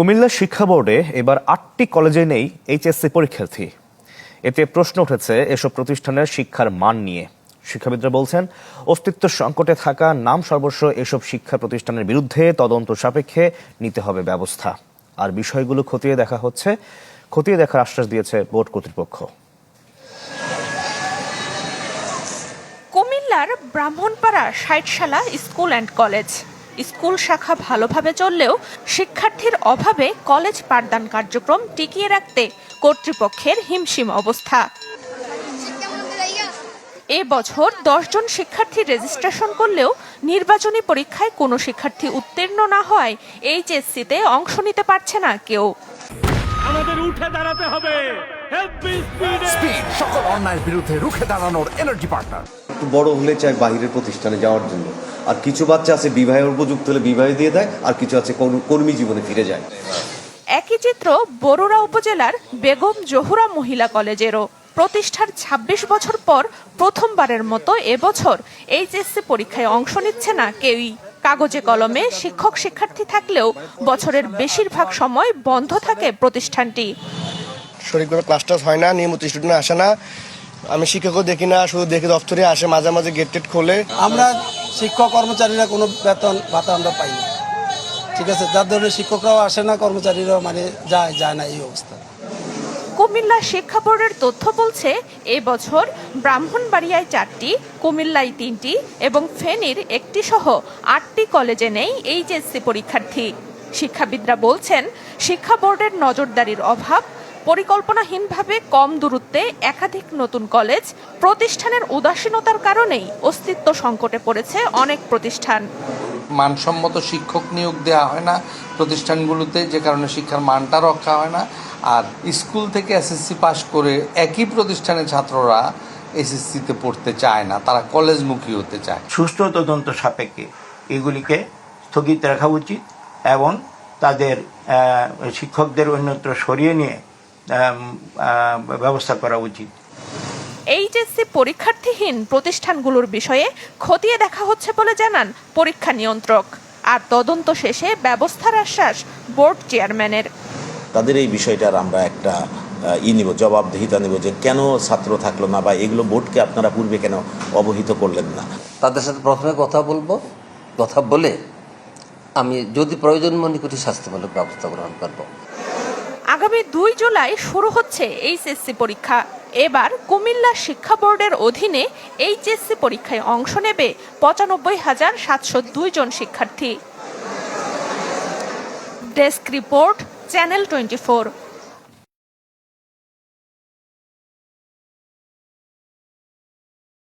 কুমিল্লা শিক্ষা বোর্ডে এবার ৮টি কলেজে নেই এইচএসসি পরীক্ষার্থী। এতে প্রশ্ন উঠেছে এসব প্রতিষ্ঠানের শিক্ষার মান নিয়ে। শিক্ষাবিদরা বলছেন, অস্তিত্ব সংকটে থাকা নাম সর্বস্ব এসব শিক্ষা প্রতিষ্ঠানের বিরুদ্ধে তদন্ত সাপেক্ষে নিতে হবে ব্যবস্থা। আর বিষয়গুলো খতিয়ে দেখার আশ্বাস দিয়েছে বোর্ড কর্তৃপক্ষ। কুমিল্লার Brahmanpara Shatshala school and college school শাখা ভালোভাবে চললেও শিক্ষার্থীর অভাবে কলেজ পাঠদান কার্যক্রম টিকিয়ে রাখতে কর্তৃপক্ষের হিমশিম অবস্থা। এ বছর 10 জন শিক্ষার্থী রেজিস্ট্রেশন করলেও নির্বাচনী পরীক্ষায় কোনো শিক্ষার্থী উত্তীর্ণ না হওয়ায় এইচএসসিতে অংশ নিতে পারছে না কেউ। আমাদের উঠে দাঁড়াতে হবে। স্পিড সকল অন্যায়ের বিরুদ্ধে রুখে দাঁড়ানোর এনার্জি পার্টনার। বড় হলে চায় বাহিরের প্রতিষ্ঠানে যাওয়ার জন্য, আর কিছু বাচ্চা আছে বিবাহের উপযুক্ত হলে বিবাহ দিয়ে দেয়, আর কিছু আছে কর্মী জীবনে ফিরে যায়। একই চিত্র বরুড়া উপজেলার বেগম জহুরা মহিলা কলেজেরও। প্রতিষ্ঠার ২৬ বছর পর প্রথমবারের মতো এবছর এইচএসসি পরীক্ষায় অংশ নিচ্ছে না কেউই। কাগজে কলমে শিক্ষক শিক্ষার্থী থাকলেও বছরের বেশিরভাগ সময় বন্ধ থাকে প্রতিষ্ঠানটি। সঠিকভাবে ক্লাস টাস হয় না, নিয়মিত স্টুডেন্ট আসে না। আমি শিক্ষকও দেখি না, শুধু দেখি দপ্তরে আসে, মাঝে মাঝে গেট টেট খোলে। আমরা শিক্ষক কর্মচারীরা কোনো বেতন ভাতা আমরা পাই না, ঠিক আছে। যার ধরনের শিক্ষকরাও আসে না, কর্মচারীরাও যায় না, এই অবস্থা। কুমিল্লা শিক্ষা বোর্ডের তথ্য বলছে, এবছর ব্রাহ্মণবাড়িয়ায় 4টি, কুমিল্লায় 3টি এবং ফেনীর 1টি সহ 8টি কলেজে নেই এইচএসসি পরীক্ষার্থী। শিক্ষাবিদরা বলছেন, শিক্ষা বোর্ডের নজরদারির অভাব, পরিকল্পনাহীনভাবে কম দূরত্বে একাধিক নতুন কলেজ, প্রতিষ্ঠানের উদাসীনতার কারণেই অস্তিত্ব সংকটে পড়েছে অনেক প্রতিষ্ঠান। মানসম্মত শিক্ষক নিয়োগ দেওয়া হয় না প্রতিষ্ঠানগুলোতে, যে কারণে শিক্ষার মানটা রক্ষা হয় না। আর স্কুল থেকে এসএসসি পাশ করে একই প্রতিষ্ঠানের ছাত্ররা এসএসসিতে পড়তে চায় না, তারা কলেজমুখী হতে চায়। সুষ্ঠু তদন্ত সাপেক্ষে এগুলিকে স্থগিত রাখা উচিত এবং তাদের শিক্ষকদের অন্যত্র সরিয়ে নিয়ে ব্যবস্থা করা উচিত। এইচএসসি পরীক্ষার্থীহীন প্রতিষ্ঠানগুলোর বিষয়ে খতিয়ে দেখা হচ্ছে বলে জানান পরীক্ষা নিয়ন্ত্রক। আর তদন্ত শেষে ব্যবস্থার আশ্বাস বোর্ড চেয়ারম্যানের। তাদের এই বিষয়টার আমরা একটা জবাবদিহিতা নেব, যে কেন ছাত্র থাকলো না, বা এগুলো বোর্ডকে আপনারা পূর্বে কেন অবহিত করলেন না। তাদের সাথে প্রথমে কথা বলবো, কথা বলে আমি যদি প্রয়োজন মনে করি শাস্তিমূলক ব্যবস্থা গ্রহণ করব। আগামী 2 জুলাই শুরু হচ্ছে এইচএসসি পরীক্ষা। এবার কুমিল্লা শিক্ষা বোর্ডের অধীনে এইচএসসি পরীক্ষায় অংশ নেবে 95,702 জন শিক্ষার্থী। Desk report, channel 24।